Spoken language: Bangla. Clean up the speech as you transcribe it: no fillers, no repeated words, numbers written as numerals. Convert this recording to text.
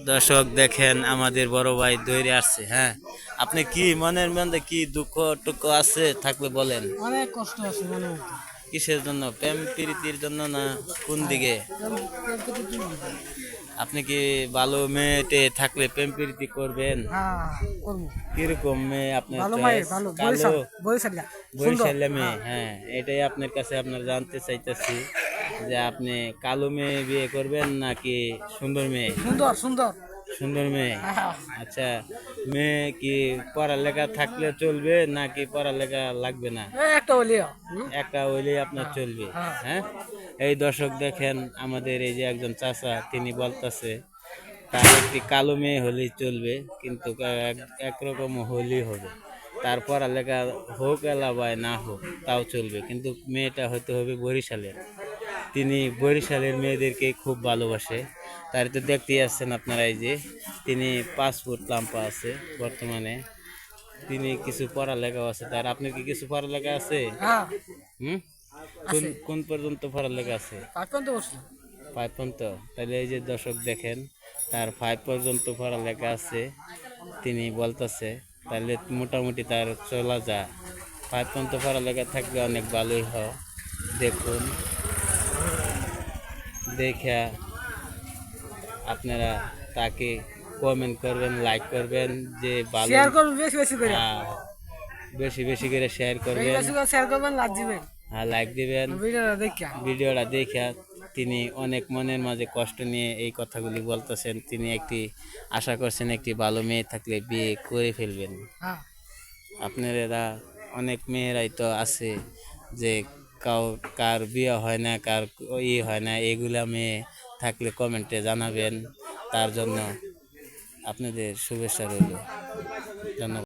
দর্শক দেখেন আমাদের বড় ভাই দৌড়ে আসছে। হ্যাঁ, আপনি কি মনের মধ্যে কি দুঃখ টুকু আছে থাকলে বলেন। অনেক কষ্ট আছে মনে মধ্যে। কিসের জন্য? প্রেম প্রীতির জন্য না কোন দিকে? আপনি কি ভালো মেয়েতে থাকলে প্রেম প্রীতি করবেন? হ্যাঁ, করবো। কিরকম মেয়ে আপনার ভালো মায়ের চয়েস? ভালো কালো বরিশাল সুন্দর। বরিশালে মেয়ে? হ্যাঁ, হ্যাঁ, এটাই আপনার কাছে আপনার জানতে চাইতেছি যে আপনি কালো মেয়ে বিয়ে করবেন নাকি সুন্দর মেয়ে? সুন্দর সুন্দর। সুন্দর মেয়ে। হ্যাঁ, আচ্ছা, মেয়ে কি পড়ালেখা থাকলে চলবে নাকি পড়ালেখা লাগবে না? একটা হলি। একটা হইলেই আপনার চলবে? হ্যাঁ, হ্যাঁ, এই দর্শক দেখেন আমাদের এই যে একজন চাচা তিনি বলতেছে তার একটি কালো মেয়ে হলেই চলবে, কিন্তু একরকম হলেই হবে। তার পড়ালেখা হোক এলাবায় না হোক তাও চলবে, কিন্তু মেয়েটা হতে হবে বরিশালের। তিনি বরিশালের মেয়েদেরকে খুব ভালোবাসে। তার তো দেখতেই আসছেন আপনারা, এই যে তিনি 5 ফুট লাম্পা আছে বর্তমানে। তিনি কিছু পড়ালেখাও আছে তার। আপনার কি কিছু পড়ালেখা আছে? হ্যাঁ, হুম, কোন আছে। কোন পর্যন্ত পড়ালেখা আছে? পাঁচপন তো বসলো। 5 পর্যন্ত? তাহলে এই যে দর্শক দেখেন তার 5 পর্যন্ত পড়ালেখা আছে, তিনি বলতেছে। তাহলে মোটামুটি তার চলা যায়। 5 পর্যন্ত পড়ালেখা থাকলে অনেক ভালোই হয়। দেখুন, দেখা আপনারা তাকে কমেন্ট করবেন, লাইক করবেন যে ভালো। শেয়ার করবেন বেশি বেশি করে। হ্যাঁ, বেশি বেশি করে শেয়ার বেশি করবেন। বেশি করে শেয়ার করবেন, লাগ দিবেন হ্যাঁ, লাইক দিবেন। ভিডিওটা দেখা। ভিডিওটা দেখে তিনি অনেক মনের মাঝে কষ্ট নিয়ে এই কথাগুলি বলতেছেন। তিনি একটি আশা করছেন একটি ভালো মেয়ে থাকলে বিয়ে করে ফেলবেন। হ্যাঁ, আপনারা অনেক মেয়েরাই তো আছে যে কার বিয়ে হয় না, কার হয় না, এগুলা মেয়ে থাকলে কমেন্টে জানাবেন। তার জন্য আপনাদের শুভেচ্ছা রইল। ধন্যবাদ।